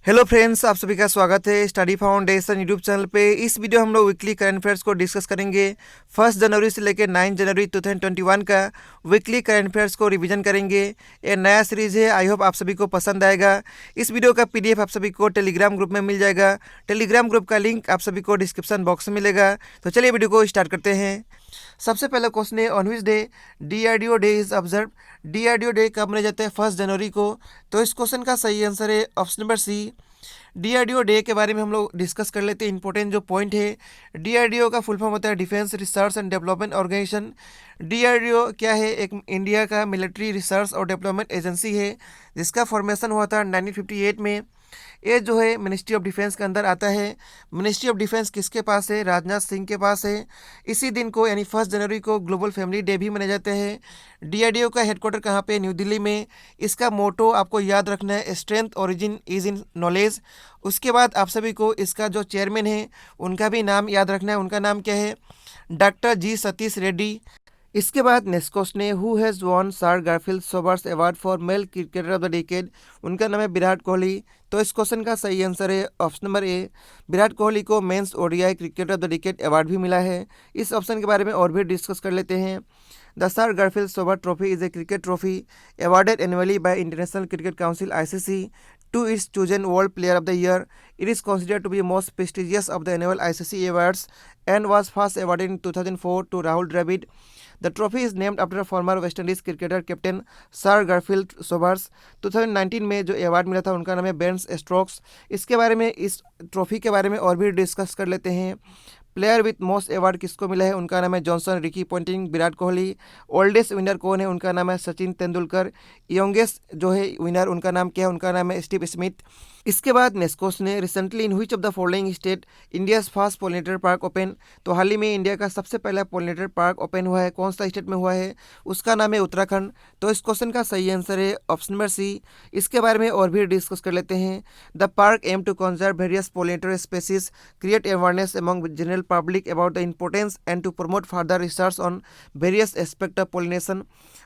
Hello friends, आप सभी का स्वागत है स्टडी फाउंडेशन यूट्यूब चैनल पे। इस वीडियो हम लोग वीकली करंट अफेयर्स को डिस्कस करेंगे। 1 जनवरी से लेकर 9 जनवरी 2021 का वीकली करंट अफेयर्स को रिवीजन करेंगे। ये नया सीरीज है, आई होप आप सभी को पसंद आएगा। इस वीडियो का पीडीएफ आप सभी को टेलीग्राम ग्रुप में मिल जाएगा। टेलीग्राम ग्रुप का लिंक आप सभी को डिस्क्रिप्शन बॉक्स में मिलेगा। तो चलिए वीडियो को स्टार्ट करते हैं। सबसे पहला क्वेश्चन है, on which day DRDO day is observe. DRDO day कब मनाया जाता है? 1 जनवरी को। तो इस क्वेश्चन का सही आंसर है option number C. DRDO day के बारे में हम लोग डिस्कस कर लेते हैं। इंपॉर्टेंट जो पॉइंट है, डीआरडीओ का फुल फॉर्म होता है defence research and development organisation. DRDO क्या है? एक इंडिया का मिलिट्री रिसर्च और डेवलपमेंट एजेंसी है जिसका फॉर्मेशन हुआ था 1958 में। ये जो है मिनिस्ट्री ऑफ डिफेंस के अंदर आता है। मिनिस्ट्री ऑफ डिफेंस किसके पास है? राजनाथ सिंह के पास है। इसी दिन को यानी 1 जनवरी को ग्लोबल फैमिली डे भी मनाए जाते हैं। डीआरडीओ का हेडक्वार्टर कहाँ पे? न्यू दिल्ली में। इसका मोटो आपको याद रखना है, strength origin is in knowledge. उसके बाद आप सभी को इसका जो चेयरमैन है उनका भी नाम याद रखना है। उनका नाम क्या है? डॉक्टर जी सतीश रेड्डी। इसके बाद नेक्स्ट क्वेश्चन है, who has won sir Garfield Sobers award for male cricketer of the decade. उनका नाम है विराट कोहली। तो इस क्वेश्चन का सही आंसर है option number A. Virat Kohli को men's ODI cricketer of the decade award भी मिला है। इस ऑप्शन के बारे में और भी डिस्कस कर लेते हैं। The sir Garfield sober trophy is a cricket trophy awarded annually bye international cricket council ICC to its chosen World Player of the Year. It is considered to be most prestigious of the annual ICC awards and was first awarded in 2004 to Rahul Dravid. The trophy is named after former West Indies cricketer captain sir Garfield Sobers. 2019 में जो award मिला था उनका नाम है Ben Stokes. इसके बारे में, इस ट्रॉफी के बारे में और भी डिस्कस कर लेते हैं। प्लेयर विथ मोस्ट अवार्ड किसको मिला है? उनका नाम है Johnson, Ricky Ponting, Virat Kohli. Oldest winner कौन है? उनका नाम है सचिन तेंदुलकर। यंगेस्ट जो है विनर, उनका नाम क्या है? उनका नाम है स्टीव स्मिथ। इसके बाद नेक्स्ट क्वेश्चन है, recently in which of the following state India's first pollinator park open. तो हाल ही में इंडिया का सबसे पहला पोलिनेटर पार्क ओपन हुआ है। कौन सा स्टेट में हुआ है? उसका नाम है उत्तराखंड। तो इस क्वेश्चन का सही आंसर है ऑप्शन नंबर सी। इसके बारे में और भी डिस्कस कर लेते हैं। The park aim to conserve various pollinator species, create awareness among general public about the importance and to promote further research on various aspects of pollination।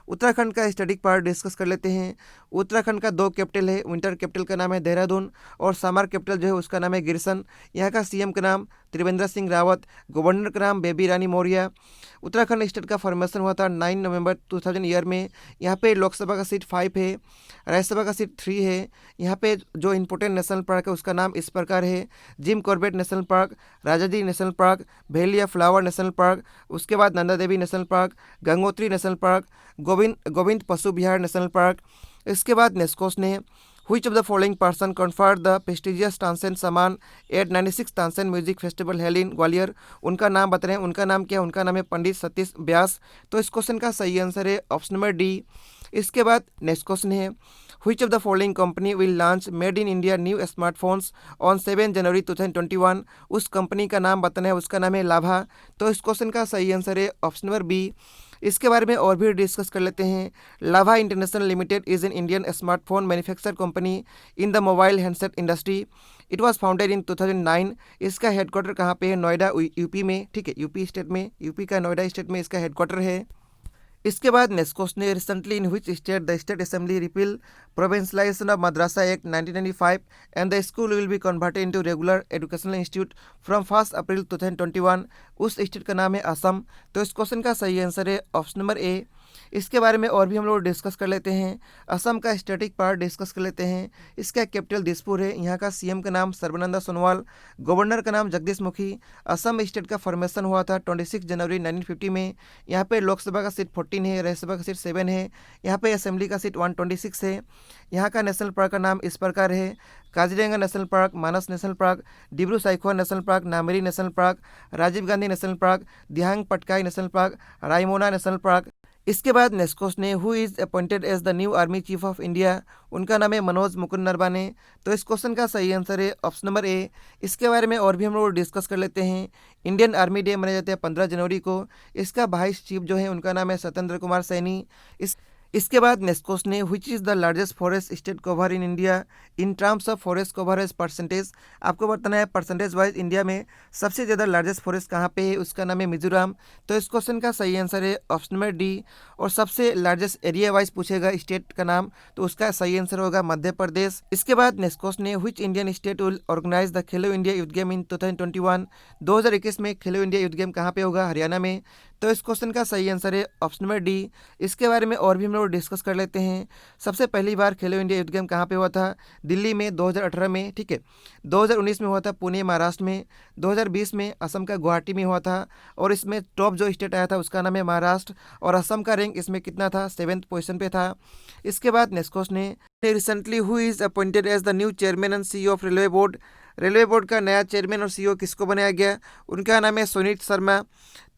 Uttarakhand का स्टैटिक पार्ट डिस्कस कर लेते हैं। उत्तराखंड का 2 कैपिटल है। Winter capital का नाम है देहरादून और समर कैपिटल जो है उसका नाम है गिरसन। यहाँ का सीएम का नाम त्रिवेंद्र सिंह रावत, गवर्नर का नाम बेबी रानी मौर्य। उत्तराखंड स्टेट का फॉर्मेशन हुआ था 9 नवंबर 2000 ईयर में। यहाँ पे लोकसभा का सीट 5 है, राज्यसभा का सीट 3 है। यहाँ पे जो इंपॉर्टेंट नेशनल पार्क है उसका नाम इस प्रकार है, Jim Corbett national park, Rajaji national park, भेलिया फ्लावर नेशनल पार्क, उसके बाद Nanda Devi national park, Gangotri national park, Govind Pashu Vihar national park. इसके बाद नेक्स्ट क्वेश्चन है, Which of the following person conferred the prestigious Tansen Samman at 96 Tansen music festival held in Gwalior. उनका नाम बता रहे हैं। उनका नाम क्या है? उनका नाम है पंडित सतीश व्यास। तो इस क्वेश्चन का सही आंसर है ऑप्शन नंबर डी। इसके बाद नेक्स्ट क्वेश्चन है, Which of the following company will launch made in India new smartphones on 7 जनवरी 2021। उस कंपनी का नाम बताना है। उसका नाम है लाभा। तो इस क्वेश्चन का सही आंसर है ऑप्शन नंबर बी। इसके बारे में और भी डिस्कस कर लेते हैं। लाभा international limited is an Indian smartphone manufacture company in the mobile handset industry. It was founded in 2009। इसका हेडक्वार्टर कहाँ पे है? नोएडा, यूपी में। ठीक है, यूपी स्टेट में, यूपी का नोएडा स्टेट में इसका हेडक्वार्टर है। इसके बाद नेक्स्ट क्वेश्चन है, recently in which state the state assembly repeal provincialisation of madrasa act 1995 and the school will be converted into regular educational institute from 1 April 2021। उस state का नाम है असम। तो इस क्वेश्चन का सही आंसर है ऑप्शन नंबर ए। इसके बारे में और भी हम लोग डिस्कस कर लेते हैं। असम का स्टैटिक पार्ट डिस्कस कर लेते हैं। इसका कैपिटल दिसपुर है। यहाँ का सीएम का नाम सर्बानंद सोनोवाल, गवर्नर का नाम जगदीश मुखी। असम स्टेट का फॉर्मेशन हुआ था 26 जनवरी 1950 में। यहाँ पे लोकसभा का सीट 14 है, राज्यसभा का सीट 7 है। यहाँ पे असेंबली का सीट 126 है। यहाँ का नेशनल पार्क का नाम इस प्रकार है, Kaziranga national park, Manas national park, Dibru Saikhowa national park, Nameri national park, Rajiv Gandhi national park, Dihang Patkai national park, Raimona national park. इसके बाद नेक्स्ट क्वेश्चन है, who is appointed as the new army chief of India. उनका नाम है मनोज मुकुंद नरवाने। तो इस क्वेश्चन का सही आंसर है ऑप्शन नंबर ए। इसके बारे में और भी हम लोग डिस्कस कर लेते हैं। इंडियन आर्मी डे मनाया जाता है 15 जनवरी को। इसका वाइस चीफ जो है उनका नाम है सत्येंद्र कुमार सैनी। इसके बाद नेक्स्ट क्वेश्चन है which is the largest forest state cover in India in terms of forest coverage percentage. आपको बताना है परसेंटेज वाइज इंडिया में सबसे ज़्यादा लार्जेस्ट फॉरेस्ट कहाँ पे है, उसका नाम है मिजोरम। तो इस क्वेश्चन का सही आंसर है ऑप्शन नंबर डी। और सबसे लार्जेस्ट एरिया वाइज पूछेगा स्टेट का नाम, तो उसका सही आंसर होगा मध्य प्रदेश। इसके बाद नेक्स्ट क्वेश्चन है which Indian state will organise the Khelo India youth game in 2021। 2021 में खेलो इंडिया यूथ गेम कहाँ पे होगा, हरियाणा में। तो इस क्वेश्चन का सही आंसर है ऑप्शन नंबर डी। इसके बारे में और भी हम लोग डिस्कस कर लेते हैं। सबसे पहली बार खेलो इंडिया यूथ गेम कहाँ पे हुआ था, दिल्ली में 2018 में, ठीक है। 2019 में हुआ था पुणे महाराष्ट्र में। 2020 में असम का गुवाहाटी में हुआ था। और इसमें टॉप जो स्टेट आया था उसका नाम है महाराष्ट्र। और असम का रैंक इसमें कितना था, 7th पोजीशन पे था। इसके बाद नेक्स्ट क्वेश्चन है recently who is appointed as the new chairman and CEO of railway board. Railway board का नया चेयरमैन और सीईओ किसको बनाया गया, उनका नाम है सुनीत शर्मा।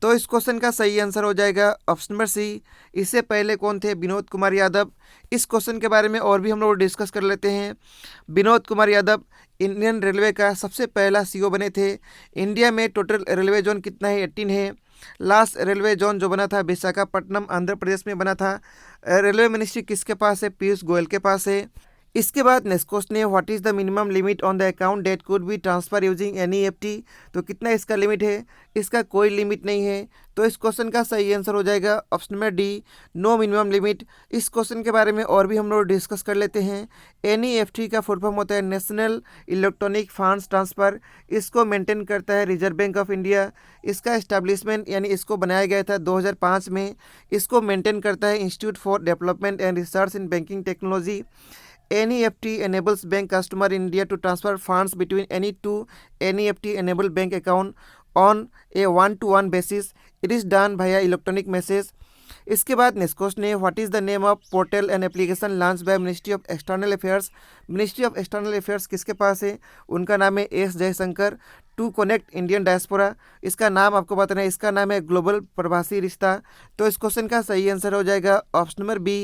तो इस क्वेश्चन का सही आंसर हो जाएगा ऑप्शन नंबर सी। इससे पहले कौन थे, विनोद कुमार यादव। इस क्वेश्चन के बारे में और भी हम लोग डिस्कस कर लेते हैं। विनोद कुमार यादव इंडियन रेलवे का सबसे पहला सीईओ बने थे। इंडिया में टोटल रेलवे जोन कितना है, 18 है। लास्ट रेलवे जोन जो बना था विशाखापट्टनम आंध्र प्रदेश में बना था। रेलवे मिनिस्ट्री किसके पास है, पीयूष गोयल के पास है। इसके बाद नेक्स्ट क्वेश्चन है what is the minimum limit on the account that could be transfer using NEFT. तो कितना इसका लिमिट है, इसका कोई लिमिट नहीं है। तो इस क्वेश्चन का सही आंसर हो जाएगा option number D, no minimum limit. इस क्वेश्चन के बारे में और भी हम लोग डिस्कस कर लेते हैं। एनईएफटी का फुल फॉर्म होता है नेशनल इलेक्ट्रॉनिक फंड्स ट्रांसफ़र। इसको मेंटेन करता है रिजर्व बैंक ऑफ इंडिया। इसका एस्टैब्लिशमेंट यानी इसको बनाया गया था 2005 में। इसको मेंटेन करता है institute for development and research in banking technology. NEFT enables bank customer in India to transfer funds between any two NEFT enabled bank account on a one-to-one basis. It is done via electronic message. इसके बाद next question है what is the name of portal and application launch by ministry of external affairs. Ministry of external affairs किसके पास है, उनका नाम है S Jaishankar. To connect Indian diaspora, इसका नाम आपको बताना है, इसका नाम है ग्लोबल प्रवासी रिश्ता। तो इस क्वेश्चन का सही आंसर हो जाएगा ऑप्शन नंबर बी।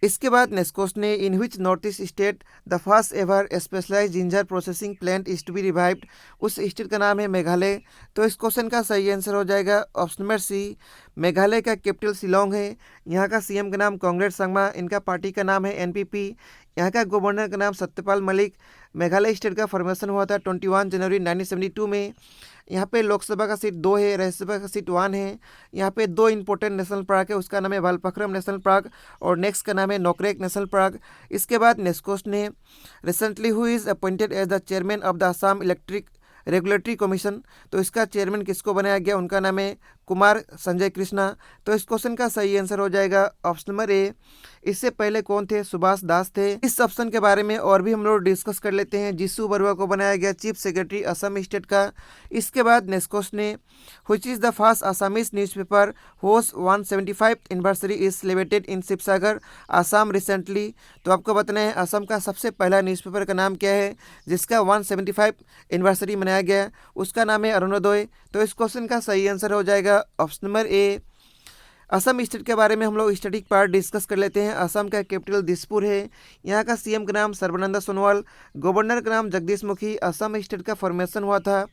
इसके बाद नेक्स्ट क्वेश्चन है in which north east state the first ever specialize ginger processing plant is to be revived. उस स्टेट का नाम है मेघालय। तो इस क्वेश्चन का सही आंसर हो जाएगा ऑप्शन नंबर सी। मेघालय का कैपिटल शिलोंग है। यहाँ का सीएम का नाम कांग्रेस संगमा, इनका पार्टी का नाम है एनपीपी। यहाँ का गवर्नर का नाम सत्यपाल मलिक। मेघालय स्टेट का फॉर्मेशन हुआ था 21 जनवरी 1972 में। यहाँ पे लोकसभा का सीट 2 है, राज्यसभा का सीट 1 है। यहाँ पे 2 इंपॉर्टेंट नेशनल पार्क है, उसका नाम है बालपक्रम नेशनल पार्क और नेक्स्ट का नाम है नोकरेक नेशनल पार्क। इसके बाद नेक्स्ट क्वेश्चन है recently who is appointed as the chairman of the Assam electric regulatory commission. तो इसका चेयरमैन किसको बनाया गया, उनका नाम है कुमार संजय कृष्णा। तो इस क्वेश्चन का सही आंसर हो जाएगा ऑप्शन नंबर ए। इससे पहले कौन थे, सुभाष दास थे। इस ऑप्शन के बारे में और भी हम लोग डिस्कस कर लेते हैं। जीसू बरुआ को बनाया गया चीफ सेक्रेटरी असम स्टेट का। इसके बाद नेक्स्ट क्वेश्चन है which is the first Assamese newspaper whose 175 anniversary is celebrated in Sivasagar Assam recently. तो आपको बताना है असम का सबसे पहला न्यूज़पेपर का नाम क्या है जिसका 175 एनिवर्सरी मनाया गया, उसका नाम है अरुणोदय। तो इस क्वेश्चन का सही आंसर हो जाएगा ऑप्शन नंबर ए। असम स्टेट के बारे में हम लोग स्टैटिक पार्ट डिस्कस कर लेते हैं। असम का कैपिटल दिसपुर है। यहाँ का सीएम का नाम सर्बानंद सोनोवाल, गवर्नर का नाम जगदीश मुखी। असम स्टेट का फॉर्मेशन हुआ था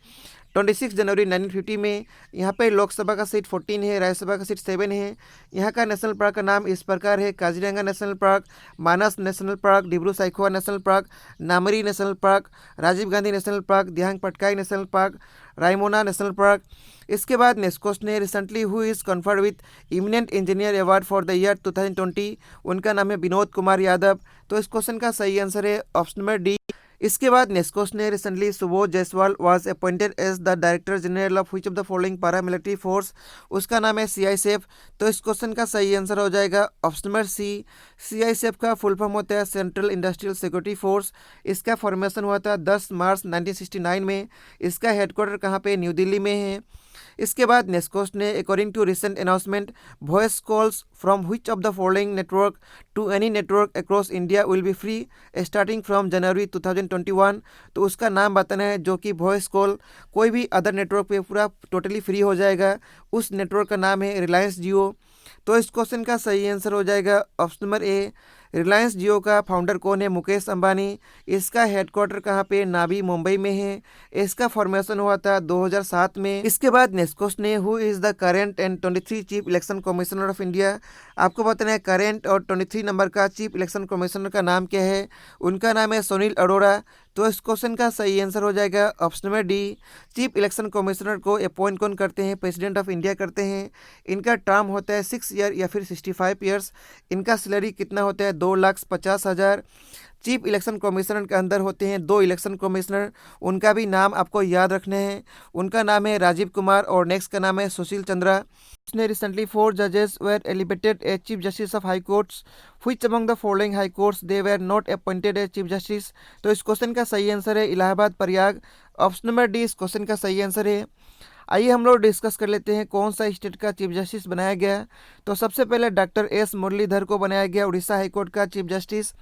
26 जनवरी 1950 में। यहाँ पे लोकसभा का सीट 14 है, राज्यसभा का सीट 7 है। यहाँ का नेशनल पार्क का नाम इस प्रकार है Kaziranga national park, Manas national park, Dibru Saikhowa national park, Nameri national park, Rajiv Gandhi national park, Dihang Patkai national park, Raimona national park. इसके बाद नेक्स्ट क्वेश्चन है recently who is conferred with eminent engineer award for the year 2020। उनका नाम है विनोद कुमार यादव। तो इस क्वेश्चन का सही आंसर है ऑप्शन नंबर डी। इसके बाद नेक्स्ट क्वेश्चन है recently Subodh Jaiswal was appointed as the director general of which of the following paramilitary force. उसका नाम है सीआईएसएफ। तो इस क्वेश्चन का सही आंसर हो जाएगा ऑप्शन नंबर सी। सीआईएसएफ का फुल फॉर्म होता है सेंट्रल इंडस्ट्रियल सिक्योरिटी फोर्स। इसका फॉर्मेशन हुआ था 10 मार्च 1969 में। इसका हेडक्वार्टर कहाँ पे, न्यू दिल्ली में है। इसके बाद नेक्स्ट क्वेश्चन है according to recent announcement voice calls from which of the following network to any network across India will be free starting from January 2021। तो उसका नाम बताना है जो कि वॉइस कॉल कोई भी अदर नेटवर्क पे पूरा टोटली फ्री हो जाएगा। उस नेटवर्क का नाम है रिलायंस जियो। तो इस क्वेश्चन का सही आंसर हो जाएगा ऑप्शन नंबर ए। रिलायंस जियो का फाउंडर कौन है? मुकेश अंबानी। इसका हेडक्वार्टर कहाँ पे? नाभी मुंबई में है। इसका फॉर्मेशन हुआ था 2007 में। इसके बाद नेक्स्ट क्वेश्चन है, who is the current and 23 chief election commissioner of India. आपको बताना है करेंट और 23 नंबर का चीफ इलेक्शन कमिश्नर का नाम क्या है। उनका नाम है सुनील अरोड़ा। तो इस क्वेश्चन का सही आंसर हो जाएगा option number D. Chief election commissioner को अपॉइंट कौन करते हैं? प्रेसिडेंट ऑफ इंडिया करते हैं। इनका टर्म होता है 6 ईयर या फिर 65 ईयर्स। इनका सैलरी कितना होता है? 2,50,000। चीफ इलेक्शन कमिश्नर के अंदर होते हैं 2 इलेक्शन कमिश्नर। उनका भी नाम आपको याद रखने हैं। उनका नाम है राजीव कुमार और नेक्स्ट का नाम है सुशील चंद्रा। उसने रिसेंटली 4 जजेस were elevated as chief justice of high courts. Which among the following high courts they were not appointed as chief justice. तो इस क्वेश्चन का सही आंसर है Allahabad Prayag. Option number D इस क्वेश्चन का सही आंसर है। आइए हम लोग डिस्कस कर लेते हैं कौन सा स्टेट का चीफ जस्टिस बनाया गया। तो सबसे पहले डॉक्टर एस मुरलीधर को बनाया गया उड़ीसा हाईकोर्ट का चीफ जस्टिस।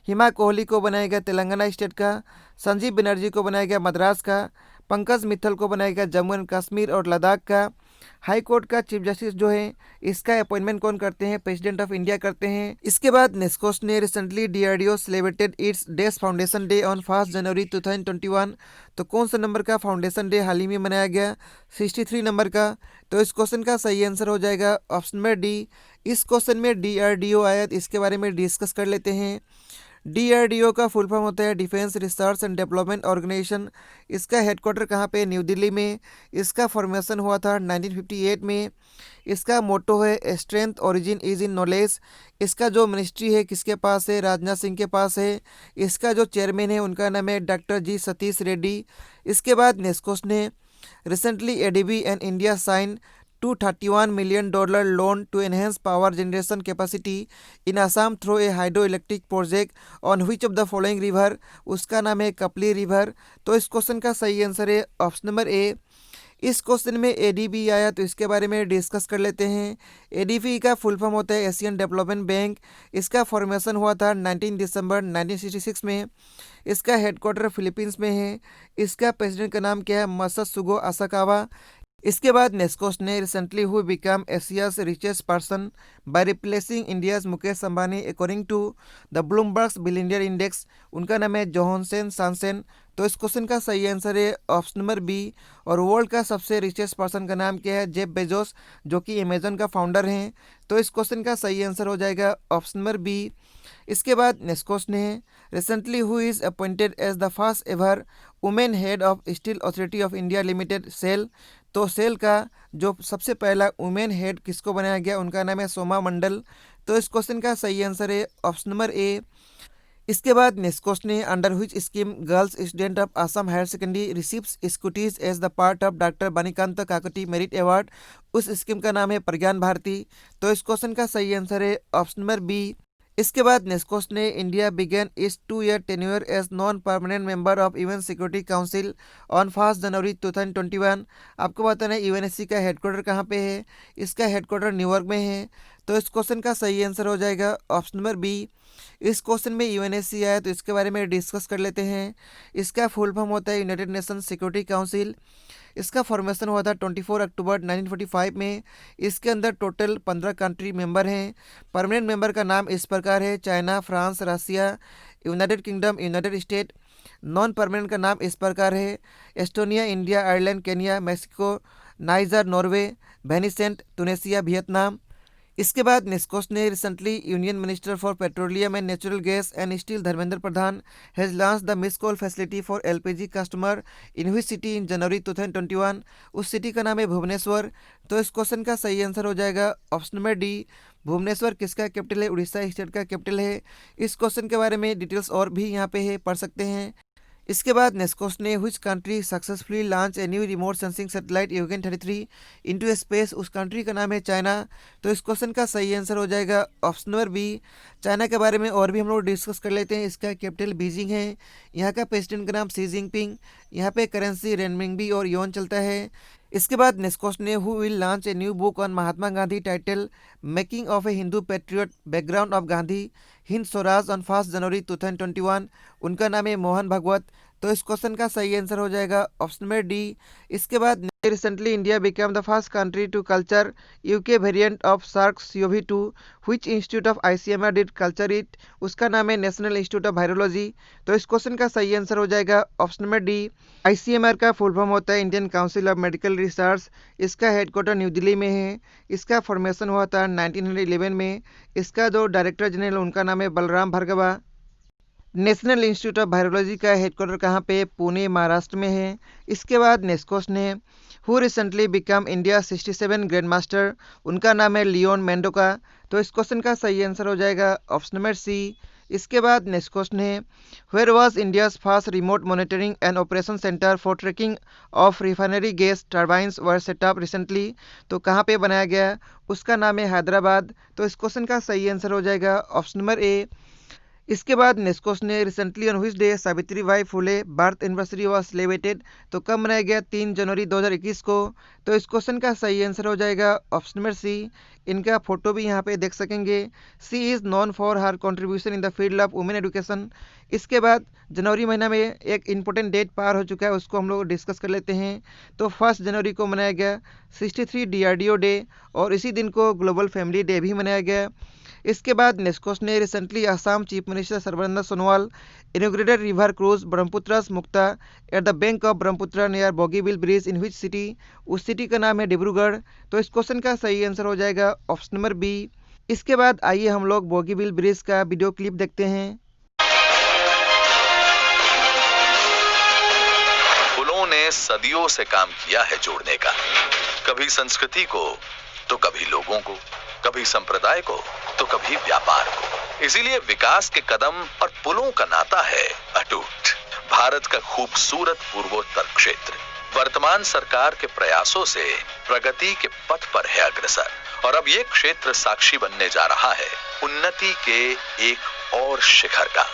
हिमा कोहली को बनाया गया तेलंगाना स्टेट का। संजीव बनर्जी को बनाया गया मद्रास का। पंकज मित्तल को बनाया गया जम्मू एंड कश्मीर और लद्दाख का। हाई कोर्ट का चीफ जस्टिस जो है इसका अपॉइंटमेंट कौन करते हैं? प्रेसिडेंट ऑफ इंडिया करते हैं। इसके बाद नेक्स्ट क्वेश्चन है, recently DRDO celebrated it's days foundation day on 1 January 2021। तो कौन सा नंबर का फाउंडेशन डे हाल ही में मनाया गया? 63 नंबर का। तो इस क्वेश्चन का सही आंसर हो जाएगा ऑप्शन नंबर डी। इस क्वेश्चन में डीआरडीओ आया, इसके बारे में डिस्कस कर लेते हैं। डीआरडीओ का फुल फॉर्म होता है defence research and development organisation. इसका हेडक्वार्टर कहाँ पे? न्यू दिल्ली में। इसका फॉर्मेशन हुआ था 1958 में। इसका मोटो है strength origin is in knowledge. इसका जो मिनिस्ट्री है किसके पास है? राजनाथ सिंह के पास है। इसका जो चेयरमैन है उनका नाम है डॉक्टर जी सतीश रेड्डी। इसके बाद नेक्स्ट क्वेश्चन है, recently ADB and India sign $231 million loan to enhance power generation capacity in Assam through a hydroelectric project on which of the following river। उसका नाम है कपली रिवर। तो इस क्वेश्चन का सही आंसर है ऑप्शन नंबर ए। इस क्वेश्चन में एडीबी आया तो इसके बारे में डिस्कस कर लेते हैं। एडीबी का फुल फॉर्म होता है एशियन डेवलपमेंट बैंक। इसका फॉर्मेशन हुआ था 19 दिसंबर 1966 में। इसका हेडक्वार्टर फिलीपींस में है। इसका प्रेसिडेंट का नाम क्या है? Masatsugu Asakawa. इसके बाद नेक्स्ट क्वेश्चन है, recently who become Asia's richest person by replacing India's Mukesh Ambani according to the Bloomberg's billionaire index. उनका नाम है जोहानसन सांसन। तो इस क्वेश्चन का सही आंसर है ऑप्शन नंबर बी। और वर्ल्ड का सबसे रिचेस्ट पर्सन का नाम क्या है? जेफ बेजोस, जो कि अमेजन का फाउंडर हैं। तो इस क्वेश्चन का सही आंसर हो जाएगा ऑप्शन नंबर बी। इसके बाद नेक्स्ट क्वेश्चन है, recently who is appointed as the first ever women head of steel authority of India limited SAIL. तो सेल का जो सबसे पहला वुमेन हेड किसको बनाया गया? उनका नाम है सोमा मंडल। तो इस क्वेश्चन का सही आंसर है ऑप्शन नंबर ए। इसके बाद नेक्स्ट क्वेश्चन है, under which scheme girls student of Assam higher secondary receives scooties as the part of doctor Banikanta Kakati merit award. उस स्कीम का नाम है प्रज्ञान भारती। तो इस क्वेश्चन का सही आंसर है ऑप्शन नंबर बी। इसके बाद नेक्स्ट क्वेश्चन है, India begin its 2-year tenure as non permanent member of UN security council on 1 January 2021। आपको बताना है यूएनएससी का हेडक्वार्टर कहाँ पे है? इसका हेडक्वार्टर न्यूयॉर्क में है। तो इस क्वेश्चन का सही आंसर हो जाएगा ऑप्शन नंबर बी। इस क्वेश्चन में यूएनएससी आया तो इसके बारे में डिस्कस कर लेते हैं। इसका फुल फॉर्म होता है यूनाइटेड नेशन सिक्योरिटी काउंसिल। इसका फॉर्मेशन हुआ था 24 अक्टूबर 1945 में। इसके अंदर टोटल 15 कंट्री मेंबर हैं। परमानेंट मेंबर का नाम इस प्रकार है, China, France, Russia, United Kingdom, United State. Non permanent का नाम इस प्रकार है, Estonia, India, Ireland, Kenya, Mexico, Niger, Norway, Vincent, Tunisia, Vietnam. इसके बाद नेक्स्ट क्वेश्चन है, recently union minister for petroleum and natural gas and steel Dharmendra Pradhan has launch the miss call facility for LPG customer in which city in January 2021। उस city का नाम है भुवनेश्वर। तो इस question का सही आंसर हो जाएगा ऑप्शन नंबर डी। भुवनेश्वर किसका कैपिटल है? उड़ीसा स्टेट का कैपिटल है। इस क्वेश्चन के बारे में डिटेल्स और भी यहाँ पे है, पढ़ सकते हैं। इसके बाद नेक्स्ट क्वेश्चन है, which country successfully launch a new remote sensing satellite Eugen 33 into space. उस कंट्री का नाम है चाइना। तो इस क्वेश्चन का सही आंसर हो जाएगा ऑप्शन नंबर बी। चाइना के बारे में और भी हम लोग डिस्कस कर लेते हैं। इसका कैपिटल बीजिंग है। यहाँ का प्रेसिडेंट का नाम शी जिनपिंग। यहाँ पे करेंसी रेनमिंगबी और योन चलता है। इसके बाद नेक्स्ट क्वेश्चन है, who will launch a new book on Mahatma Gandhi title making of A Hindu patriot background of Gandhi Hind Swaraj on 1 January 2021। उनका नाम है मोहन भागवत। तो इस क्वेश्चन का सही आंसर हो जाएगा ऑप्शन नंबर डी। इसके बाद Recently, India became the first country to culture UK variant of SARS-CoV-2. Which institute of ICMR did culture it? उसका नाम है नेशनल इंस्टीट्यूट ऑफ वायरोलॉजी। तो इस क्वेश्चन का सही आंसर हो जाएगा ऑप्शन नंबर डी। ICMR का फुल फॉर्म होता है Indian council of medical research. इसका हेडक्वार्टर न्यू दिल्ली में है। इसका फॉर्मेशन हुआ था 1911 में। इसका जो डायरेक्टर जनरल उनका नाम है Balram Bhargava. National institute of virology का हेडक्वार्टर कहाँ पे? पुणे, महाराष्ट्र में है। इसके बाद नेक्स्ट क्वेश्चन है, who recently become India 67 grand master? उनका नाम है लियोन मेंडोका। तो इस क्वेश्चन का सही आंसर हो जाएगा ऑप्शन नंबर सी। इसके बाद नेक्स्ट क्वेश्चन है, where was India's first remote monitoring and operation centre for tracking of refinery gas turbines were set up recently? तो कहाँ पे बनाया गया? उसका नाम है हैदराबाद। तो इस क्वेश्चन का सही आंसर हो जाएगा ऑप्शन नंबर ए। इसके बाद नेक्स्ट क्वेश्चन है, recently on which day Savitri by Phule birth anniversary was celebrated? तो कब मनाया गया? 3 जनवरी 2021 को। तो इस क्वेश्चन का सही आंसर हो जाएगा ऑप्शन नंबर सी। इनका फोटो भी यहाँ पे देख सकेंगे। She is known for her contribution in the field of women education. इसके बाद जनवरी महीना में एक इंपॉर्टेंट डेट पार हो चुका है, उसको हम लोग डिस्कस कर लेते हैं। तो 1 जनवरी को मनाया गया 63 DRDO डे, और इसी दिन को ग्लोबल फैमिली डे भी मनाया गया। इसके बाद नेक्स्ट क्वेश्चन है, recently Assam chief minister Sarbananda Sonowal inaugurated river cruise Brahmaputra Mukta at the bank of Brahmaputra near Bogibeel bridge in which city? उस सिटी का नाम है डिब्रूगढ़। तो इस क्वेश्चन का सही आंसर हो जाएगा ऑप्शन नंबर बी। इसके बाद आइए हम लोग बोगीबिल ब्रिज का वीडियो क्लिप देखते हैं। पुलों ने सदियों से काम किया है जोड़ने का, कभी संस्कृति को तो कभी लोगों को, कभी संप्रदाय को तो कभी व्यापार को। इसीलिए विकास के कदम और पुलों का नाता है अटूट। भारत का खूबसूरत पूर्वोत्तर क्षेत्र वर्तमान सरकार के प्रयासों से प्रगति के पथ पर है अग्रसर, और अब ये क्षेत्र साक्षी बनने जा रहा है उन्नति के एक और शिखर का।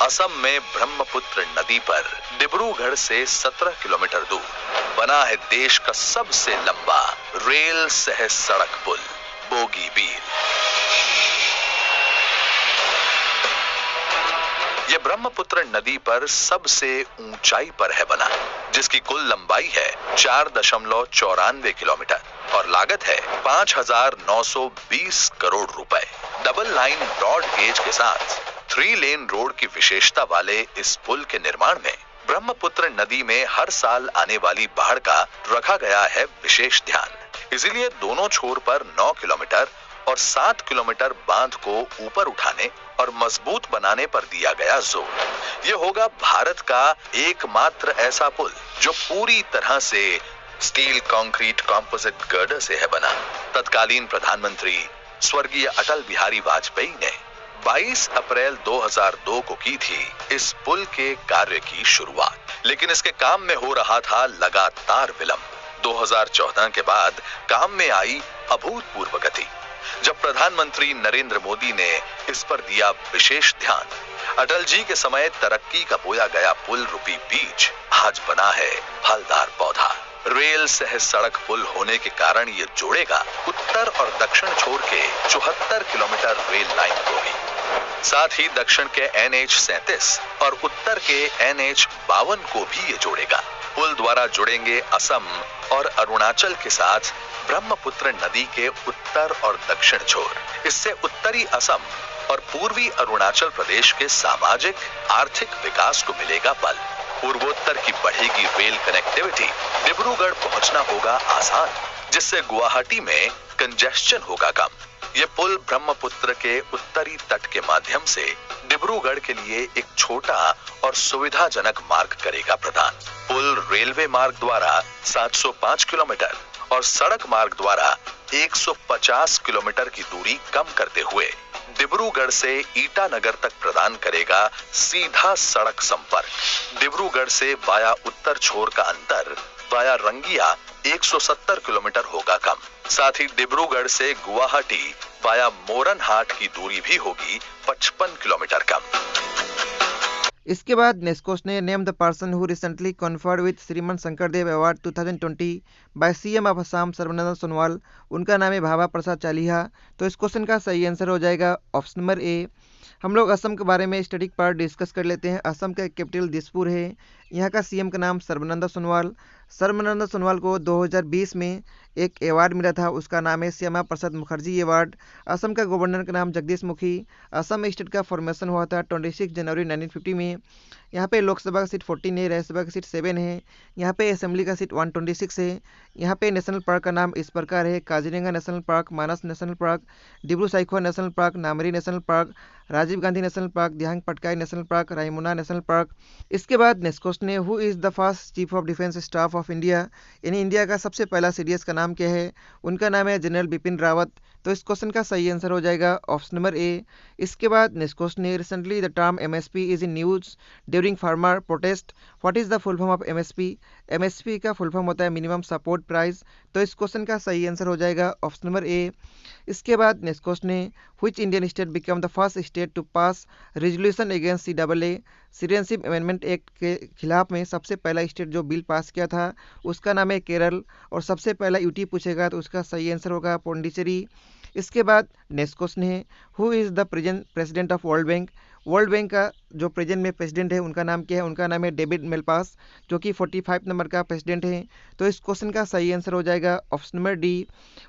असम में ब्रह्मपुत्र नदी पर डिब्रूगढ़ से 17 किलोमीटर दूर बना है देश का सबसे लंबा रेल सह सड़क पुल बोगीबील। यह ब्रह्मपुत्र नदी पर सबसे ऊंचाई पर है बना, जिसकी कुल लंबाई है 4.94 किलोमीटर और लागत है 5,920 करोड़ रुपए। डबल लाइन ब्रॉड गेज के साथ 3 लेन रोड की विशेषता वाले इस पुल के निर्माण में ब्रह्मपुत्र नदी में हर साल आने वाली बाढ़ का रखा गया है विशेष ध्यान। इसीलिए दोनों छोर पर 9 किलोमीटर और 7 किलोमीटर बांध को ऊपर उठाने और मजबूत बनाने पर दिया गया जोर। यह होगा भारत का एकमात्र ऐसा पुल जो पूरी तरह से स्टील कंक्रीट कंपोजिट गर्डर से है बना। तत्कालीन प्रधानमंत्री स्वर्गीय अटल बिहारी वाजपेयी ने 22 अप्रैल 2002 को की थी इस पुल के कार्य की शुरुआत, लेकिन इसके काम में हो रहा था लगातार विलंब। 2014 के बाद काम में आई अभूतपूर्व गति। जब प्रधानमंत्री नरेंद्र मोदी ने इस पर दिया विशेष ध्यान, अटल जी के समय तरक्की का बोया गया पुल रूपी बीज आज बना है फलदार पौधा। रेल सह सड़क पुल होने के कारण ये जोड़ेगा उत्तर और दक्षिण छोर के 74 किलोमीटर रेल लाइन को भी। साथ ही दक्षिण के NH 37 और उत्तर के NH 52 को भी ये जोड़ेगा। पुल द्वारा जुड़ेंगे असम और अरुणाचल के साथ ब्रह्मपुत्र नदी के उत्तर और दक्षिण छोर। इससे उत्तरी असम और पूर्वी अरुणाचल प्रदेश के सामाजिक आर्थिक विकास को मिलेगा बल। पूर्वोत्तर की बढ़ेगी रेल कनेक्टिविटी, डिब्रूगढ़ पहुंचना होगा आसान, जिससे गुवाहाटी में कंजेस्शन होगा कम। ये पुल ब्रह्मपुत्र के उत्तरी तट के माध्यम से डिब्रूगढ़ के लिए एक छोटा और सुविधाजनक मार्ग करेगा प्रदान। पुल रेलवे मार्ग द्वारा 705 किलोमीटर और सड़क मार्ग द्वारा 150 किलोमीटर की दूरी कम करते हुए डिब्रूगढ़ से ईटानगर तक प्रदान करेगा सीधा सड़क संपर्क। डिब्रूगढ़ से वाया उत्तर छोर का अंतर वाया रंगिया 170 किलोमीटर होगा कम। साथ ही डिब्रूगढ़ से गुवाहाटी वाया मोरन हाट की दूरी भी होगी 55 किलोमीटर कम। इसके बाद नेक्स्ट क्वेश्चन है, name the person who recently conferred with Shriman Shankardev award 2020 by CM of Assam Sarbananda Sonowal. उनका नाम है भाभा प्रसाद चालिहा। तो इस क्वेश्चन का सही आंसर हो जाएगा ऑप्शन नंबर ए। हम लोग असम के बारे में स्टैटिक पार्ट डिस्कस कर लेते हैं। असम का कैपिटल दिसपुर है। यहाँ का सीएम का नाम सर्बानंद सोनोवाल। सर्बानंद सोनोवाल को 2020 में एक अवार्ड मिला था, उसका नाम है श्यामा प्रसाद मुखर्जी अवार्ड। असम का गवर्नर का नाम जगदीश मुखी। असम स्टेट का फॉर्मेशन हुआ था 26 जनवरी 1950 में। यहाँ पे लोकसभा का सीट 14 है, राज्यसभा का सीट 7 है। यहाँ पे असेंबली का सीट 126 है। यहाँ पे नेशनल पार्क का नाम इस प्रकार है: Kaziranga national park, Manas national park, Dibru Saikhowa national park, Nameri national park, Rajiv Gandhi national park, Dihang Patkai national park, Raimona national park. इसके बाद नेक्स्ट क्वेश्चन है, who is the first chief of defence staff of India, यानी इंडिया का सबसे पहला सीडीएस का नाम क्या है? उनका नाम है जनरल बिपिन रावत। तो इस क्वेश्चन का सही आंसर हो जाएगा ऑप्शन नंबर ए। इसके बाद नेक्स्ट क्वेश्चन है, recently the term MSP is in news during farmer protest, what is the full form of MSP? MSP का फुल फॉर्म होता है मिनिमम सपोर्ट प्राइस। तो इस क्वेश्चन का सही आंसर हो जाएगा ऑप्शन नंबर ए। इसके बाद नेक्स्ट क्वेश्चन है, which Indian state become the first state to pass resolution against CAA, citizenship amendment act के खिलाफ में सबसे पहला स्टेट जो बिल पास किया था उसका नाम है केरल। और सबसे पहला यूटी पूछेगा तो उसका सही आंसर होगा पौंडीचेरी। इसके बाद नेक्स्ट क्वेश्चन है, who is the present president of world bank? World bank का जो प्रेजेंट में प्रेसिडेंट है उनका नाम क्या है? उनका नाम है डेविड मेलपास, जो कि 45 नंबर का प्रेसिडेंट है। तो इस क्वेश्चन का सही आंसर हो जाएगा option number D.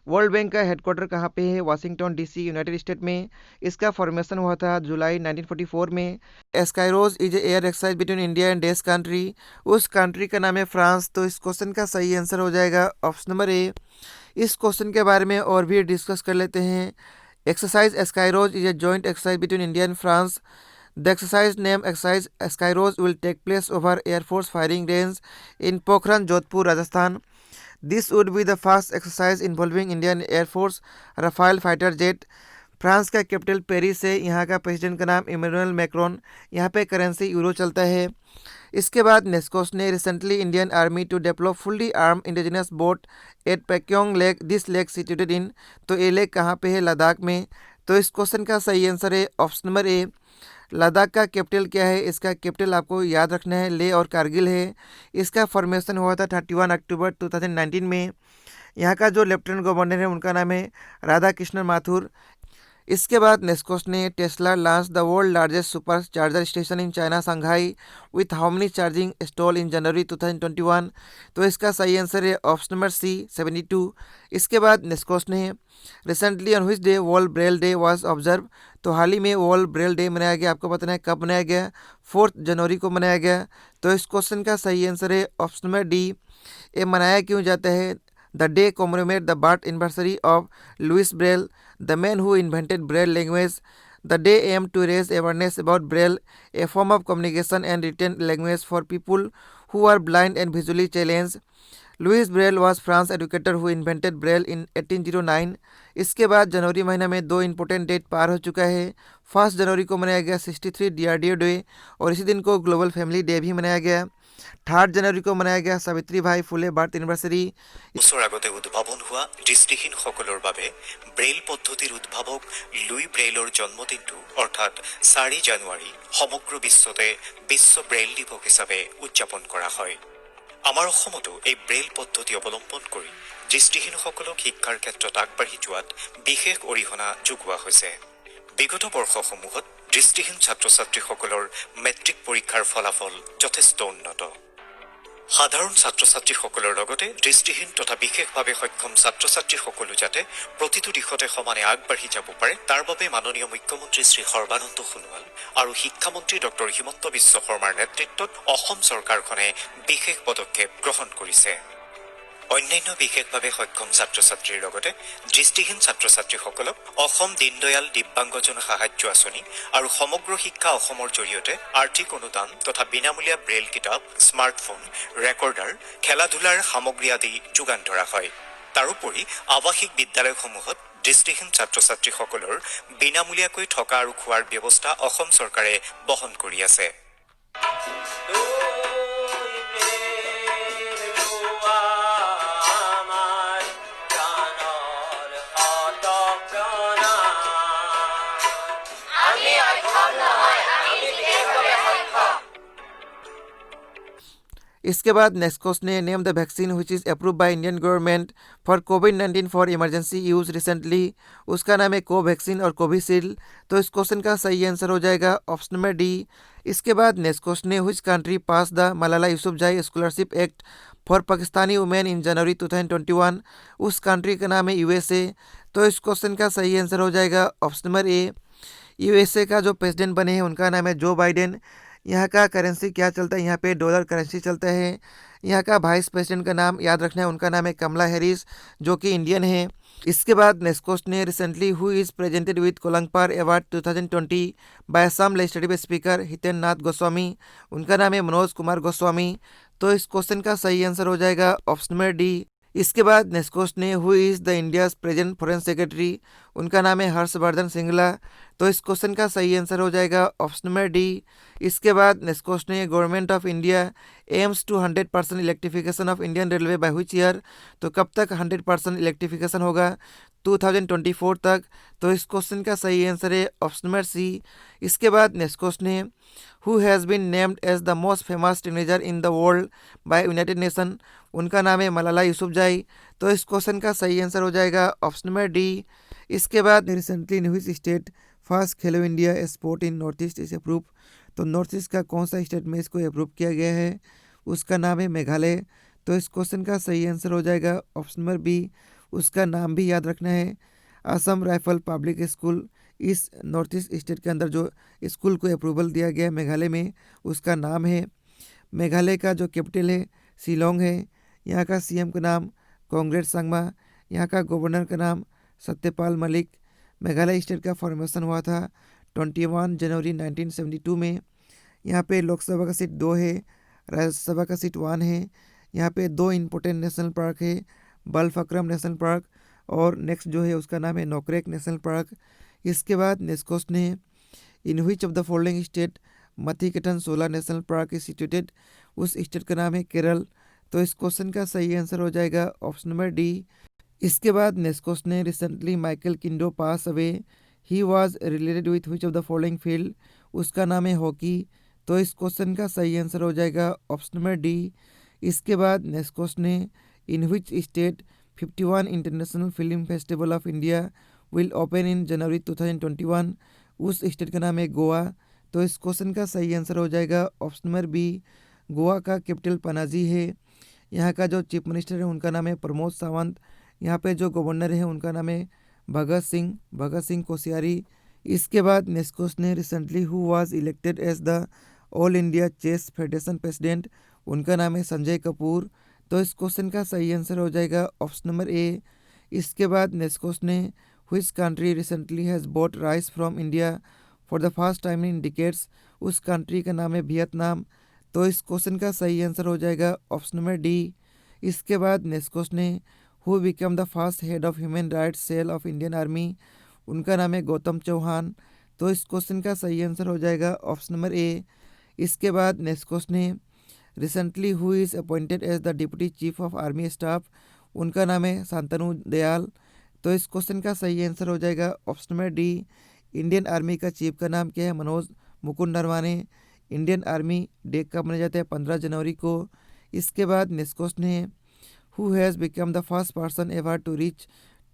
World bank का हेडक्वार्टर कहाँ पे है? वाशिंगटन डीसी, यूनाइटेड स्टेट में। इसका फॉर्मेशन हुआ था जुलाई 1944 में। एस्काइरोज is air exercise between India and this country, उस कंट्री का नाम है फ्रांस। तो इस क्वेश्चन का सही आंसर हो जाएगा ऑप्शन नंबर ए। इस क्वेश्चन के बारे में और भी डिस्कस कर लेते हैं। एक्सरसाइज एस्काइरोज is a joint exercise between India and France. The exercise named Exercise Skyros will take place over Air Force firing range in Pokhran, Jodhpur, Rajasthan. This would be the first exercise involving Indian Air Force Rafale fighter jet. France का capital Paris है। यहाँ का president का नाम Emmanuel Macron. यहाँ पे currency euro चलता है। इसके बाद नेक्स्ट क्वेश्चन है, recently Indian army to develop fully arm indigenous boat at Pakyong lake, this lake situated in. तो ये लेक कहाँ पे है? लद्दाख में। तो इस क्वेश्चन का सही आंसर है ऑप्शन नंबर ए। लद्दाख का कैपिटल क्या है? इसका कैपिटल आपको याद रखना है, लेह और कारगिल है। इसका फॉर्मेशन हुआ था 31 अक्टूबर 2019 में। यहाँ का जो लेफ्टिनेंट गवर्नर है उनका नाम है राधा कृष्णन माथुर। इसके बाद नेक्स्ट क्वेश्चन है, Tesla launch the world largest super charger station in China Shanghai with how many charging stall in January 2021। तो इसका सही आंसर है ऑप्शन नंबर सी 72। इसके बाद नेक्स्ट क्वेश्चन है, recently on which day world Braille day was observe. तो हाल ही में world Braille day मनाया गया, आपको बताना है कब मनाया गया? 4 जनवरी को मनाया गया। तो इस क्वेश्चन का सही आंसर है ऑप्शन नंबर डी। ये मनाया क्यों जाता है? The day commemorate the birth anniversary of Louis Braille, the man who invented Braille language. The day aimed to raise awareness about Braille, a form of communication and written language for people who are blind and visually challenged. Louis Braille was France educator who invented Braille in 1809. इसके बाद जनवरी महीना में 2 important date पार हो चुका है। 1 जनवरी को मनाया गया 63 DRDO डे और इसी दिन को ग्लोबल फैमिली डे भी मनाया गया। 3 जनवरी को मनाया गया सावित्रीबाई फुले बार्थ एनिवर्सरी। বছৰ আগতে উদ্ভাৱন হোৱা দৃষ্টিহীনসকলৰ বাবে ব্ৰেইল পদ্ধতিৰ উদ্ভাৱক লুই ব্ৰেইলৰ জন্মদিনটো অৰ্থাৎ 4 জানুৱাৰী সমগ্ৰ বিশ্বতে বিশ্ব ব্ৰেইল দিৱস হিচাপে উদযাপন কৰা হয়। আমাৰ অসমতো এই ব্ৰেইল পদ্ধতি অৱলম্বন কৰি দৃষ্টিহীনসকলক শিক্ষাৰ ক্ষেত্ৰত আগবাঢ়ি যোৱাত বিশেষ অৰিহণা যোগোৱা হৈছে। বিগত বৰ্ষসমূহত দৃষ্টিহীন ছাত্ৰ ছাত্ৰীসকলৰ মেট্ৰিক পৰীক্ষাৰ ফলাফল যথেষ্ট উন্নত। সাধাৰণ ছাত্ৰ ছাত্ৰীসকলৰ লগতে দৃষ্টিহীন তথা বিশেষভাৱে সক্ষম ছাত্ৰ ছাত্ৰীসকলো যাতে প্ৰতিটো দিশতে সমানে আগবাঢ়ি যাব পাৰে তাৰ বাবে মাননীয় মুখ্যমন্ত্ৰী শ্ৰী সৰ্বানন্দ সোণোৱাল আৰু শিক্ষামন্ত্ৰী ডক্টৰ হিমন্ত বিশ্ব শৰ্মাৰ নেতৃত্বত অসম চৰকাৰখনে বিশেষ পদক্ষেপ গ্ৰহণ কৰিছে। অন্যান্য বিশেষভাৱে সক্ষম ছাত্ৰ ছাত্ৰীৰ লগতে দৃষ্টিহীন ছাত্ৰ ছাত্ৰীসকলক অসম দীনদয়াল দিব্যাংগজন সাহায্য আঁচনি আৰু সমগ্ৰ শিক্ষা অসমৰ জৰিয়তে আৰ্থিক অনুদান তথা বিনামূলীয়া ব্ৰেইল কিতাপ, স্মাৰ্টফোন, ৰেকৰ্ডাৰ, খেলা ধূলাৰ সামগ্ৰী আদি যোগান ধৰা হয়। তাৰোপৰি আৱাসিক বিদ্যালয়সমূহত দৃষ্টিহীন ছাত্ৰ ছাত্ৰীসকলৰ বিনামূলীয়াকৈ থকা আৰু খোৱাৰ ব্যৱস্থা অসম চৰকাৰে বহন কৰি আছে। इसके बाद नेक्स्ट क्वेश्चन है name the vaccine which is approve by Indian government for covid for emergency use recently. उसका नाम है कोवैक्सीन और कोविशील्ड। तो इस क्वेश्चन का सही आंसर हो जाएगा ऑप्शन नंबर डी। इसके बाद नेक्स्ट क्वेश्चन है which country pass the Malala Yousafzai scholarship act for Pakistani women in January 2021। उस कंट्री का नाम है यूएसए। तो इस क्वेश्चन का सही आंसर हो जाएगा ऑप्शन नंबर ए। यूएसए का जो प्रेसिडेंट बने हैं उनका नाम है जो बाइडेन। यहाँ का करेंसी क्या चलता है, यहाँ पे डॉलर करेंसी चलता है। यहाँ का वाइस प्रेसिडेंट का नाम याद रखना है, उनका नाम है कमला हैरिस जो कि इंडियन है। इसके बाद नेक्स्ट क्वेश्चन है recently who is presented with Kolongpar award 2020 by Assam legislative speaker Hiten Nath Goswami. उनका नाम है मनोज कुमार गोस्वामी। तो इस क्वेश्चन का सही आंसर हो जाएगा ऑप्शन नंबर डी। इसके बाद नेक्स्ट क्वेश्चन है who is the India's present foreign secretary. उनका नाम है हर्षवर्धन श्रृंगला। तो इस क्वेश्चन का सही आंसर हो जाएगा ऑप्शन नंबर डी। इसके बाद नेक्स्ट क्वेश्चन है government of India aims to 100% electrification of Indian railway by which year. तो कब तक 100% इलेक्ट्रिफिकेशन होगा, 2024 तक। तो इस क्वेश्चन का सही आंसर है ऑप्शन नंबर सी। इसके बाद नेक्स्ट क्वेश्चन है who has been named as the most famous teenager in the world by United Nation. उनका नाम है मलाला यूसुफजई। तो इस क्वेश्चन का सही आंसर हो जाएगा ऑप्शन नंबर डी। इसके बाद recently in which state first Khelo India sport in north east is approve. तो नॉर्थ ईस्ट का कौन सा स्टेट में इसको अप्रूव किया गया है, उसका नाम है मेघालय। तो इस क्वेश्चन का सही आंसर हो जाएगा ऑप्शन नंबर बी। उसका नाम भी याद रखना है। असम राइफल पब्लिक स्कूल इस नॉर्थ ईस्ट स्टेट के अंदर जो स्कूल को अप्रूवल दिया गया है मेघालय में, उसका नाम है। मेघालय का जो कैपिटल है शिलोंग है। यहाँ का सीएम का नाम कांग्रेस संगमा। यहाँ का गवर्नर का नाम सत्यपाल मलिक। मेघालय स्टेट का फॉर्मेशन हुआ था 21 जनवरी 1972 में। यहाँ पे लोकसभा का सीट 2 है, राज्यसभा का सीट 1 है। यहाँ पे 2 इम्पोर्टेंट नेशनल पार्क है, बलफक्रम नेशनल पार्क और नेक्स्ट जो है उसका नाम है नोकरेक नेशनल पार्क। इसके बाद नेक्स्ट क्वेश्चन है in which of the following state Mathikettan Shola national park is situated. उस स्टेट का नाम है केरल। तो इस क्वेश्चन का सही आंसर हो जाएगा ऑप्शन नंबर डी। इसके बाद नेक्स्ट क्वेश्चन है recently Michael Kindo pass away he was related with which of the following field. उसका नाम है हॉकी। तो इस क्वेश्चन का सही आंसर हो जाएगा ऑप्शन नंबर डी। इसके बाद नेक्स्ट क्वेश्चन है in which state 51 international film festival of India will open in January 2021। उस स्टेट का नाम है गोवा। तो इस क्वेश्चन का सही आंसर हो जाएगा ऑप्शन नंबर बी। गोवा का कैपिटल पनाजी है। यहाँ का जो चीफ मिनिस्टर है उनका नाम है प्रमोद सावंत। यहाँ पे जो गवर्नर है उनका नाम है भगत सिंह कोश्यारी। इसके बाद नेक्स्ट क्वेश्चन है recently who was elected as the all India chess federation president. उनका नाम है संजय कपूर। तो इस क्वेश्चन का सही आंसर हो जाएगा ऑप्शन नंबर ए। इसके बाद नेक्स्ट क्वेश्चन है which country recently has bot rice from India for the first time in decades. उस कंट्री का नाम है वियतनाम। तो इस क्वेश्चन का सही आंसर हो जाएगा ऑप्शन नंबर डी। इसके बाद नेक्स्ट क्वेश्चन है who become the first head of human rights cell of Indian army. उनका नाम है गौतम चौहान। तो इस क्वेश्चन का सही आंसर हो जाएगा ऑप्शन नंबर ए। इसके बाद नेक्स्ट क्वेश्चन है recently who is appointed as the deputy chief of army staff. उनका नाम है शांतनु दयाल। तो इस क्वेश्चन का सही आंसर हो जाएगा option number D. Indian army का चीफ का नाम क्या है, Manoj Mukund Naravane. Indian army day कब मनाया जाता है, 15 जनवरी को। इसके बाद नेक्स्ट क्वेश्चन है who has become the first person ever to reach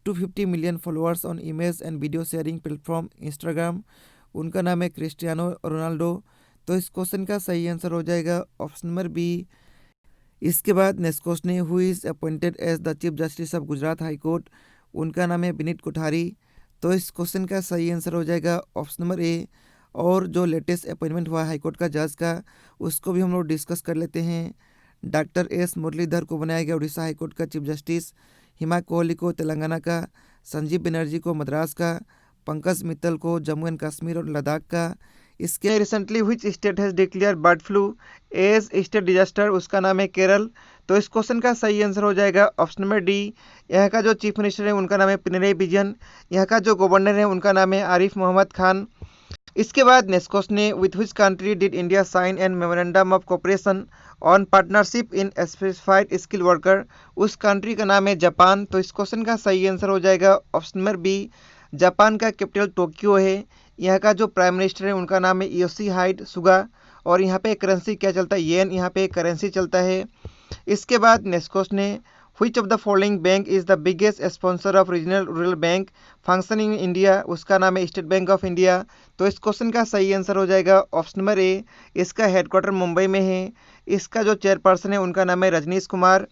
250 million followers on image and video sharing platform Instagram. उनका नाम है क्रिस्टियानो रोनाल्डो। तो इस क्वेश्चन का सही आंसर हो जाएगा ऑप्शन नंबर बी। इसके बाद नेक्स्ट क्वेश्चन है who is appointed as the chief justice of Gujarat high court. उनका नाम है विनीत कोठारी। तो इस क्वेश्चन का सही आंसर हो जाएगा ऑप्शन नंबर ए। और जो लेटेस्ट अपॉइंटमेंट हुआ हाईकोर्ट का जज का, उसको भी हम लोग डिस्कस कर लेते हैं। डॉक्टर एस मुरलीधर को बनाया गया उड़ीसा हाईकोर्ट का चीफ जस्टिस, हिमा कोहली को तेलंगाना का, संजीव बनर्जी को मद्रास का, पंकज मित्तल को जम्मू एंड कश्मीर और लद्दाख का। इसके recently which state has declare bird flu as state disaster. उसका नाम है केरल। तो इस क्वेश्चन का सही आंसर हो जाएगा ऑप्शन नंबर डी। यहाँ का जो चीफ मिनिस्टर है उनका नाम है पिनरई विजयन। यहाँ का जो गवर्नर है उनका नाम है आरिफ मोहम्मद खान। इसके बाद नेक्स्ट क्वेश्चन है with which country did India sign an memorandum of cooperation on partnership in specified skill worker. उस कंट्री का नाम है जापान। तो इस क्वेश्चन का सही आंसर हो जाएगा ऑप्शन नंबर बी। जापान का कैपिटल टोक्यो है। यहाँ का जो प्राइम मिनिस्टर है उनका नाम है योशिहाइडे सुगा और यहाँ पे करेंसी क्या चलता है, येन यहाँ पे करेंसी चलता है। इसके बाद नेक्स्ट क्वेश्चन है, which of the following bank is the biggest sponsor of regional rural bank functioning in India, उसका नाम है स्टेट बैंक ऑफ इंडिया। तो इस क्वेश्चन का सही आंसर हो जाएगा ऑप्शन नंबर ए, इसका हेडक्वार्टर मुंबई में है। इसका जो चेयरपर्सन है उनका नाम है रजनीश कुमार।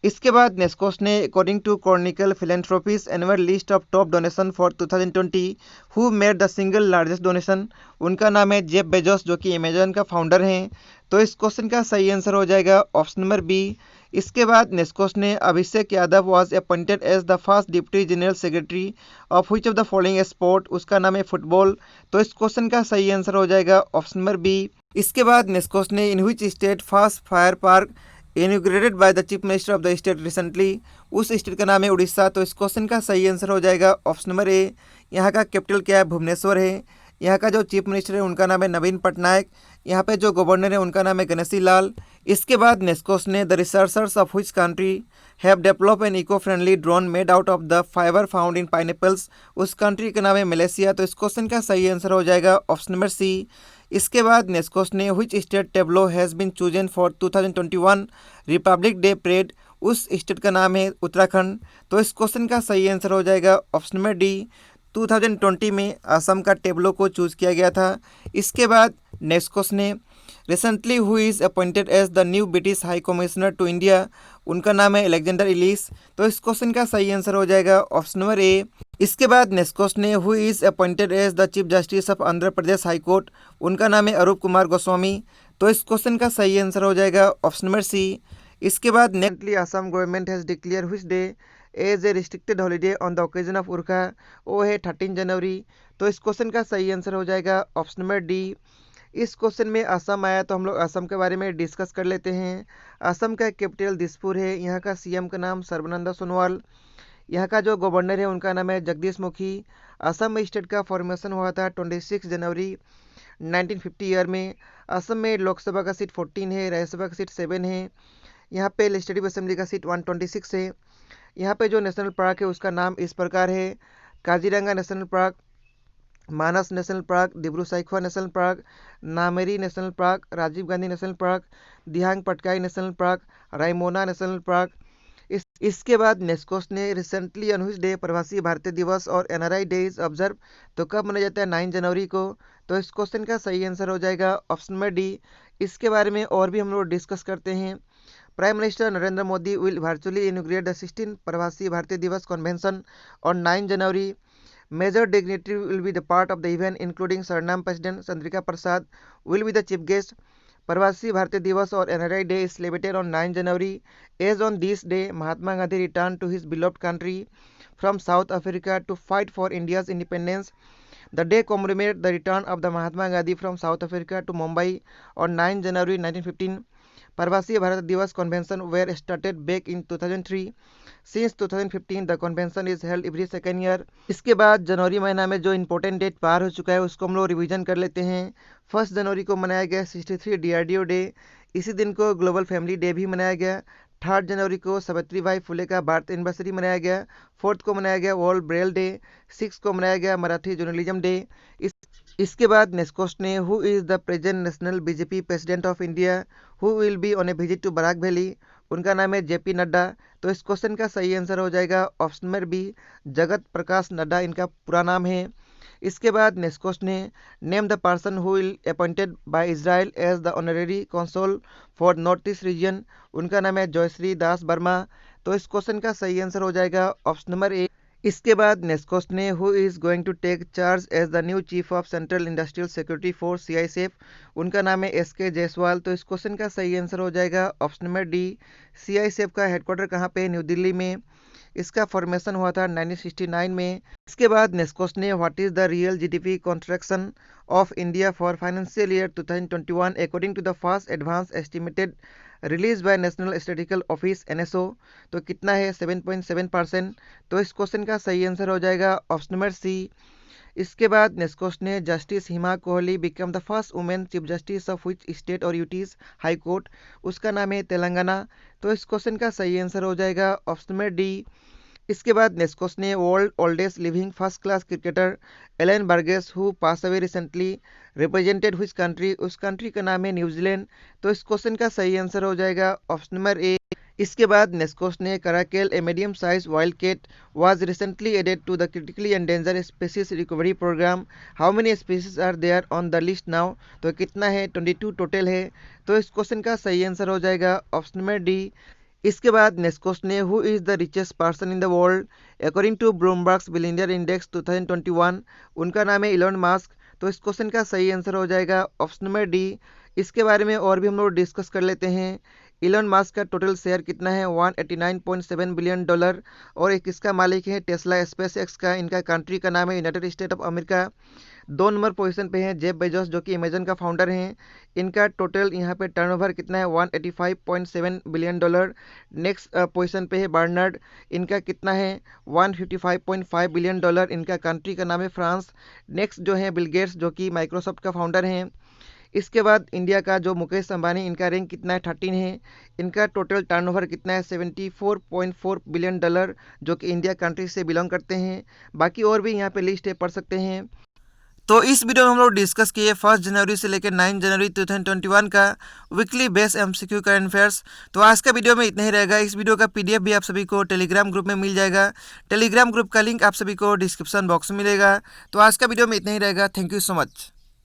इसके बाद नेक्स्ट क्वेश्चन है, according to Chronicle Philanthropy's annual list of top donation for 2020 who made the single largest donation, उनका नाम है जेफ बेजोस जो कि अमेजन का फाउंडर हैं। तो इस क्वेश्चन का सही आंसर हो जाएगा ऑप्शन नंबर बी। इसके बाद नेक्स्ट क्वेश्चन है, Abhishek Yadav was appointed as the first deputy general secretary of which of the following sport, उसका नाम है फुटबॉल। तो इस क्वेश्चन का सही आंसर हो जाएगा ऑप्शन नंबर बी। इसके बाद नेक्स्ट क्वेश्चन है, in which state first fire park inaugurated by the chief minister of the state recently, उस स्टेट का नाम है उड़ीसा। तो इस क्वेश्चन का सही आंसर हो जाएगा ऑप्शन नंबर ए। यहाँ का कैपिटल क्या है, भुवनेश्वर है। यहाँ का जो चीफ मिनिस्टर है उनका नाम है नवीन पटनायक। यहाँ पे जो गवर्नर है उनका नाम है गणेशी लाल। इसके बाद नेक्स्ट क्वेश्चन है, the researchers of which country have develop an eco friendly drone made out of the fibre found in pineapples, उस कंट्री का नाम है मलेशिया। तो इस क्वेश्चन का सही आंसर हो जाएगा ऑप्शन नंबर सी। इसके बाद नेक्स्ट क्वेश्चन है, which state tableau has been chosen for 2021 republic day parade, उस स्टेट का नाम है उत्तराखंड। तो इस क्वेश्चन का सही आंसर हो जाएगा ऑप्शन नंबर डी। 2020 में असम का टेबलो को चूज किया गया था। इसके बाद नेक्स्ट क्वेश्चन है, recently who is appointed as the new British high commissioner to India, उनका नाम है अलेक्जेंडर इलिस। तो इस क्वेश्चन का सही आंसर हो जाएगा ऑप्शन नंबर ए। इसके बाद नेक्स्ट क्वेश्चन है, who is appointed as the chief justice of Andhra Pradesh high court, उनका नाम है अरूप कुमार गोस्वामी। तो इस क्वेश्चन का सही आंसर हो जाएगा ऑप्शन नंबर सी। इसके बाद nextly Assam government has declare which day as a restricted holiday on the occasion of उर्खा, वो है 13 जनवरी। तो इस क्वेश्चन का सही आंसर हो जाएगा ऑप्शन नंबर डी। इस क्वेश्चन में असम आया तो हम लोग असम के बारे में डिस्कस कर लेते हैं। असम का कैपिटल दिसपुर है। यहाँ का सीएम का नाम सर्बानंद सोनोवाल। यहाँ का जो गवर्नर है उनका नाम है जगदीश मुखी। असम स्टेट का फॉर्मेशन हुआ था 26 जनवरी 1950 ईयर में। असम में लोकसभा का सीट 14 है, राज्यसभा का सीट 7 है। यहाँ पे लेजिस्लेटिव असेंबली का सीट 126 है। यहाँ पे जो नेशनल पार्क है उसका नाम इस प्रकार है, Kaziranga national park, Manas national park, Dibru Saikhowa national park, Nameri national park, Rajiv Gandhi national park, Dihang Patkai national park, Raimona national park. इसके बाद नेक्स्ट क्वेश्चन है, recently on which day Pravasi Bharatiya दिवस और एनआरआई डे इज ऑब्जर्व, तो कब मनाया जाता है 9 जनवरी को। तो इस क्वेश्चन का सही आंसर हो जाएगा ऑप्शन नंबर डी। इसके बारे में और भी हम लोग डिस्कस करते हैं। Prime minister Narendra Modi will virtually inaugurate the 16th प्रवासी भारतीय दिवस convention on 9 January. Major dignitary will be the part of the event including Suriname President Chandrika Prasad will be the chief guest. प्रवासी भारतीय दिवस और NRI day is celebrated on 9 January. As on this day, Mahatma Gandhi returned to his beloved country from South Africa to fight for India's independence. The day commemorates the return of the Mahatma Gandhi from South Africa to Mumbai on 9 January 1915. प्रवासी भारत दिवस convention were started back in 2003. Since 2015 the convention is held every second year. इसके बाद जनवरी महीना में जो important date पार हो चुका है उसको हम लोग रिवीजन कर लेते हैं। 1 जनवरी को मनाया गया 63 DRDO डे। इसी दिन को ग्लोबल फैमिली डे भी मनाया गया। 3 जनवरी को सावित्रीबाई फुले का बर्थ एनिवर्सरी मनाया गया। 4 को मनाया गया वर्ल्ड ब्रेल डे। 6 को मनाया गया मराठी जर्नलिज्म डे। इसके बाद नेक्स्ट क्वेश्चन है, who is the present national BJP president of India who will be on a visit to Barak valley, उनका नाम है जेपी नड्डा। तो इस क्वेश्चन का सही आंसर हो जाएगा option number B, Jagat Prakash Nadda इनका पूरा नाम है। इसके बाद नेक्स्ट क्वेश्चन है, name the person who will appointed by Israel as the honorary consul for north east region, उनका नाम है जयश्री दास वर्मा। तो इस क्वेश्चन का सही आंसर हो जाएगा ऑप्शन नंबर ए। इसके बाद नेक्स्ट क्वेश्चन है, who is going to take charge as the new chief of central industrial security force CISF, उनका नाम है SK जायसवाल। तो इस क्वेश्चन का सही आंसर हो जाएगा ऑप्शन नंबर डी। CISF का हेडक्वार्टर कहाँ पे, न्यू दिल्ली में। इसका फॉर्मेशन हुआ था 1969 में। इसके बाद नेक्स्ट क्वेश्चन है, what is the real GDP contraction of India for financial year 2021 according to the first advance estimated release by national statistical office NSO, तो कितना है 7.7%। तो इस क्वेश्चन का सही आंसर हो जाएगा ऑप्शन नंबर सी। इसके बाद नेक्स्ट क्वेश्चन है, justice Hima Kohli become the first women chief justice of which state और यूटीज हाई कोर्ट, उसका नाम है तेलंगाना। तो इस क्वेश्चन का सही आंसर हो जाएगा ऑप्शन नंबर डी। इसके बाद नेक्स्ट क्वेश्चन है world oldest living first class cricketer Alan Burgess who pass away recently represented which country, उस कंट्री का नाम है न्यूजीलैंड। तो इस क्वेश्चन का सही आंसर हो जाएगा ऑप्शन नंबर ए। इसके बाद नेक्स्ट क्वेश्चन है caracal a medium size wild cat was recently added to the critically endangered species recovery programme, how many species are there on the list now. तो कितना है, 22 total है। तो इस question का सही आंसर हो जाएगा ऑप्शन नंबर डी। इसके बाद नेक्स्ट क्वेश्चन है who is the richest person in the world according to Bloomberg's billionaire index 2021, उनका नाम है इलॉन मस्क। तो इस क्वेश्चन का सही आंसर हो जाएगा ऑप्शन नंबर डी। इसके बारे में और भी हम लोग डिस्कस कर लेते हैं। इलॉन मस्क का टोटल शेयर कितना है, $189.7 बिलियन, और एक इसका मालिक है टेस्ला स्पेस एक्स का, इनका कंट्री का नाम है United state of America. 2 number position पे है जेफ बेजोस जो कि अमेजन का फाउंडर हैं, इनका टोटल यहाँ पे टर्नओवर कितना है, $185.7 बिलियन। नेक्स्ट पोजीशन पे है बर्नार्ड, इनका कितना है, $155.5 बिलियन, इनका कंट्री का नाम है फ्रांस। नेक्स्ट जो है बिल गेट्स जो कि माइक्रोसॉफ्ट का फाउंडर हैं। इसके बाद इंडिया का जो मुकेश अंबानी, इनका रैंक कितना है, 13 है। इनका टोटल टर्नओवर कितना है, $74.4 बिलियन, जो कि इंडिया कंट्री से बिलोंग करते हैं। बाकी और भी यहाँ पे लिस्ट है, पढ़ सकते हैं। तो इस वीडियो में हम लोग डिस्कस किए 1 जनवरी से लेकर 9 जनवरी 2021 का weekly base MCQ current affairs. तो आज का वीडियो में इतना ही रहेगा। इस वीडियो का पीडीएफ भी आप सभी को टेलीग्राम ग्रुप में मिल जाएगा। टेलीग्राम ग्रुप का लिंक आप सभी को डिस्क्रिप्शन बॉक्स में मिलेगा। तो आज का वीडियो में इतना ही रहेगा। Thank you so much.